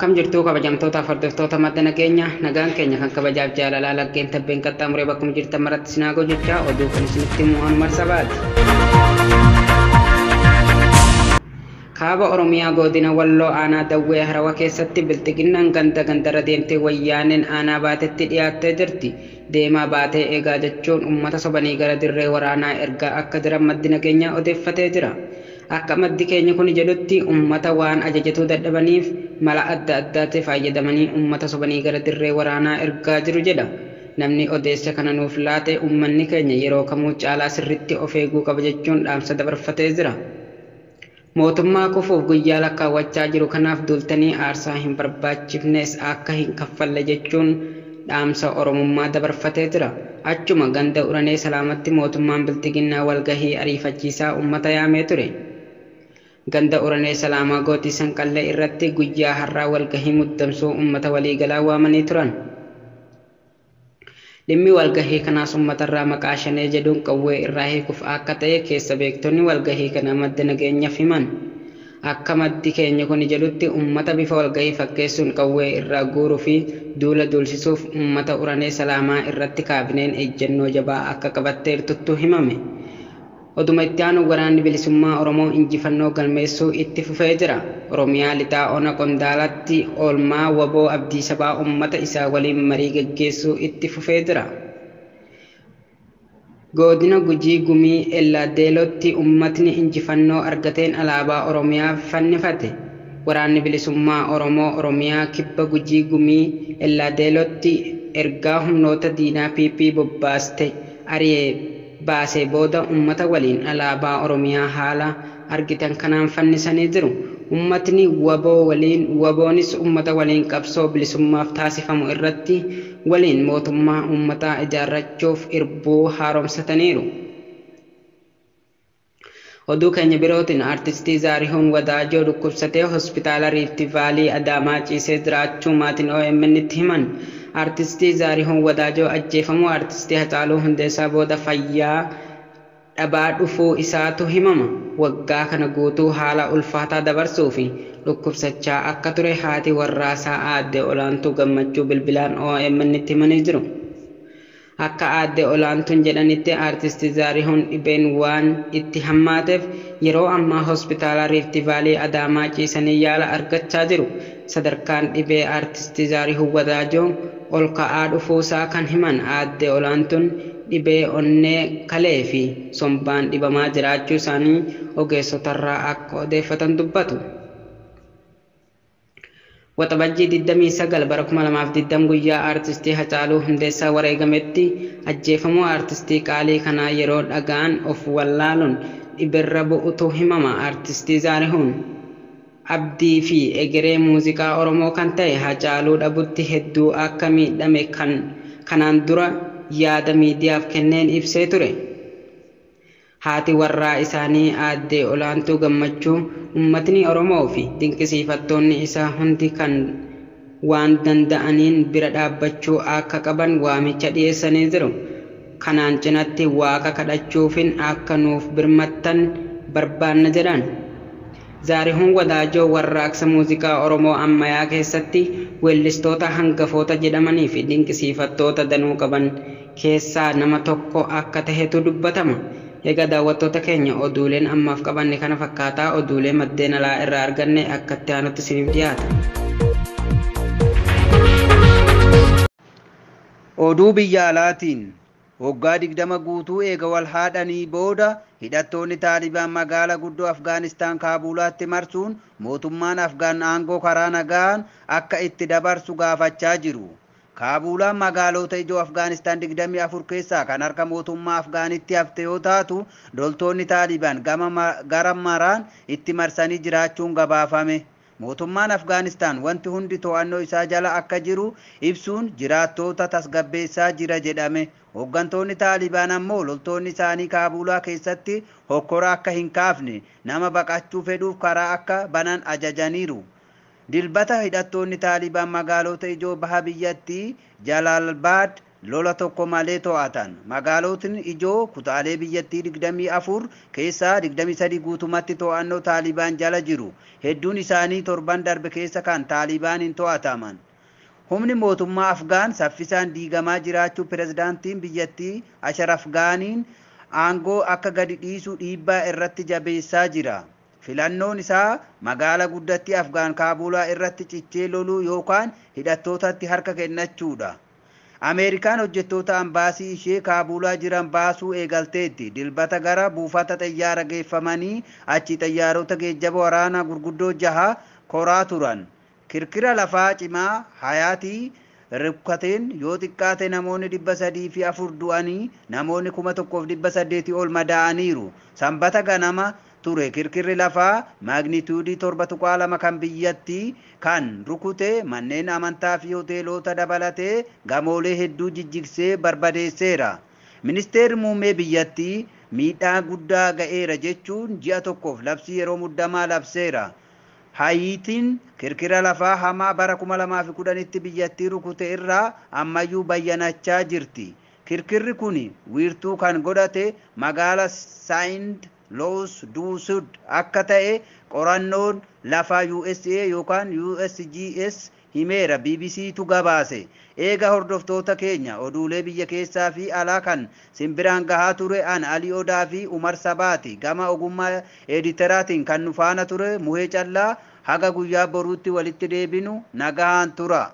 Akkam jirtu kabajamtoota fardiftoota maddana keenya nagaan keenya kan kabajaaf jaalalaa laggeen tabbeen qaxxaamuree bakkuma jirtan maratti sinaago jecha oduu kan isinitti mu'an marsabaati. Kaaba Oromiyaa godina Walloo aanaa Dawwee Harawa keessatti bilxiginnaan gandarra deemtee wayyaaneen aanaa baatetti dhiyaattee jirti. Deemaa baatee eegaa jechuun uummata sobanii gara dirree waraanaa ergaa akka jiran maddina keenya odeeffatee jira. Akka maddi keenya kun jedhutti uummata waan ajajatuu dadhabaniif mala adda addaatti fayyadamanii uummata sobanii gara dirree waraanaa ergaa jiru jedha. Namni odeessa kana nuuf laate uummanni keenya yeroo kamuu caalaa sirriitti of eeguu qaba jechuun dhaamsa dabarfatee jira. Mootummaa kufuuf guyyaa lakkaawwachaa jiru kanaaf duultanii aarsaa hin barbaachifnes akka hin kaffalle jechuun dhaamsa Oromummaa dabarfatee jira. Achuma ganda uranee salaamatti mootummaan bilxiginnaa walgahii ariifachiisaa uummata yaamee ture. Ganda uranee salaamaa gootii sanqallee irratti guyyaa har'aa walgahii muddamsuu uummata waliigalaa waamanii turan. Dhimmi walgahii kanaas uummatarraa maqaa shanee jedhuun qawwee irraa hiikuuf akka ta'e keessa beektonni walgahii kana madda nageenyaaf himan. Akka maddi keenya kun jedhutti uummata bifa walgahii fakkeessuun qawwee irraa guuruu fi duula duulsisuuf uummata uranee salaamaa irratti kaabineen ejjennoo jabaa akka qabatteertuttu himame. Oduma itti aanu waraanni bilisummaa Oromoo injifannoo galmeessuu itti fufee jira. Oromiyaa lixaa ona Qondaalatti oolmaa waboo abdii sabaa uummata isaa waliin marii gaggeessuu itti fufee jira. Godina Gujii Gumii Ellaadeelotti uummatni injifannoo argateen alaabaa Oromiyaa fannifate. Waraanni bilisummaa Oromoo Oromiyaa kibba Gujii Gumii Ellaadeelotti ergaa humnoota diinaa PP bobbaaste ari'ee baasee booda uummata waliin alaabaa Oromiyaa haala argitan kanaan fannisanii jiru. Uummatni waboonis uummata waliin qabsoo bilisummaaf taasifamu irratti waliin mootummaa uummataa ijaarrachuuf irbuu haaromsataniiru. Oduu keenya birootiin artistii Zaarihuun Wadaajoo dhukkubsatee hospitaala Riifti Vaalii Adaamaa ciisee jiraachuu maatiin OMN itti himan. Artistii Zaarihuun Wadaajoo ajjeefamuu artistii Hacaaluu Hundeessaa booda fayyaa dhabaa dhufuu isaatu himama. Waggaa kana guutuu haala ulfaataa dabarsuu fi dhukkubsachaa akka ture haati warraasaa aadde Olaantuu Gammachuu bilbilaan OMN itti himanii jiru. Akka aadde Olaantuun jedhanitti artistii Zaarihuun dhibeen waan itti hammaateef yeroo ammaa hospitaala Riifti Vaalii Adaamaa ciisanii yaala argachaa jiru. Sadarkaan dhibee artistii Zaarihuun Wadaajoo ol ka'aa dhufuusaa kan himan aadde Olaantuun dhibee onnee kalee fi sombaan dhibamaa jiraachuu isaanii ogeessotarraa akka odeeffatan dubbatu. Waxabajjii 29 bara 2020 guyyaa artistii Hacaaluu Hundeessaa wareegametti ajjeefamuu artistii qaalii kanaa yeroo dhagaan of wallaaluun dhibirra bu'utu himama. Artistii Zaarihuun abdii fi egeree muuziqaa Oromoo kan ta'e Hacaaluu dhabutti hedduu akka miidhame kanaan dura yaada miidiyaaf kenneen ibsee ture. Haati warraa isaanii aadde Olaantuu Gammachuu uummatni Oromoo fi dinqisiifattoonni isaa hundi kan waan danda'aniin bira dhaabbachuu akka qaban waamicha dhiyeessanii jiru. Kanaan cinatti waaqa kadhachuufin akka nuuf birmattan barbaanna jedhan. Zaarihuun Wadaajoo warraaqsa muuziqaa Oromoo ammayyaa keessatti weellistoota hangafoota jedhamanii fi dinqisiifattoota danuu qaban keessaa nama tokko akka tahetu dubbatama. Egaa daawwattoota keenya oduuleen ammaaf qabanne kana fakkaataa oduulee maddeen alaa irraa arganne akka itti aanutti isiniif dhiyaata. Oduu biyya alaatiin waggaa 20 guutuu eega wal haadhanii booda hidhattoonni Taalibaan magaalaa guddoo Afgaanistaan Kaabulaatti marsuun mootummaan Afgaan aangoo karaa nagaan akka itti dabarsu gaafachaa jiru. Kaabulaan magaalota ijoo Afgaanistaan 24 keessaa kan harka mootummaa Afgaanitti hafte yoo taatu loltoonni Taalibaan gara maraan itti marsanii jiraachuun gabaafame. Mootummaan Afgaanistaan wanti hundi to'annoo isaa jala akka jiru ibsuun jiraattoota tasgabbeessaa jira jedhame. Hooggantoonni Taalibaan ammoo loltoonni isaanii Kaabulaa keessatti hokkora akka hin kaafne nama baqachuu fedhuuf karaa akka banan ajajaniiru. Dilbata hidhattoonni Taalibaan magaalota ijoo baha biyyattii Jalaalbaad, lola tokko malee to'atan. Magaalotni ijoo kutaalee biyyattii 24 keessaa 23 guutumatti to'annoo Taalibaan jala jiru. Hedduun isaanii torban darbe keessa kan Taalibaaniin to'ataman. Humni mootummaa Afgaan saffisaan diigamaa jiraachuu pirezidaantiin biyyattii Ashraf Ganiin aangoo akka gadi dhiisu dhiibbaa irratti jabeessaa jira. Filannoon isaa magaala guddattii Afgaan Kaabulaa irratti cichee loluu yookaan hidhattootatti harka kennachuudha. Ameerikaan hojjettoota ambaasii ishee Kaabulaa jiran baasuu eegalteetti. Dilbata gara buufata xayyaara geeffamanii achi xayyaarota geejjaba waraanaa gurguddoo 6 koraa turan. Kirkira lafaa cimaa Hayaatii rukkateen yoo xiqqaate namoonni 304 du'anii namoonni 1800 ol madaa'aniiru. Sanbata ganama ture kirkirri lafaa maagnituudii 7.2 kan biyyattii kan rukute manneen amantaa fi hoteelota dabalatee gamoolee hedduu jijjigsee barbadeesseera. Ministeerri muummee biyyattii miidhaa guddaa ga'eera jechuun ji'a tokkoof labsii yeroo muddamaa labseera. Haayitiin kirkira lafaa hamaa bara 2010tti biyyattii rukute irraa ammayyuu bayyanachaa jirti. Kirkirri kun wiirtuu kan godhate magaala Saint Louis du Sud akka ta'e qorannoon lafaa USA yookaan USGS himeera BBCtu gabaase. Eega hordoftoota keenya oduulee biyya keessaa fi alaa kan simbiraan gahaa ture an Alii Odaa fi Umar Sabaati. Gama ogummaa editeraatiin kan nu faana ture Muhee Callaa. Haga guyyaa boruutti walitti deebinu nagahaan tura.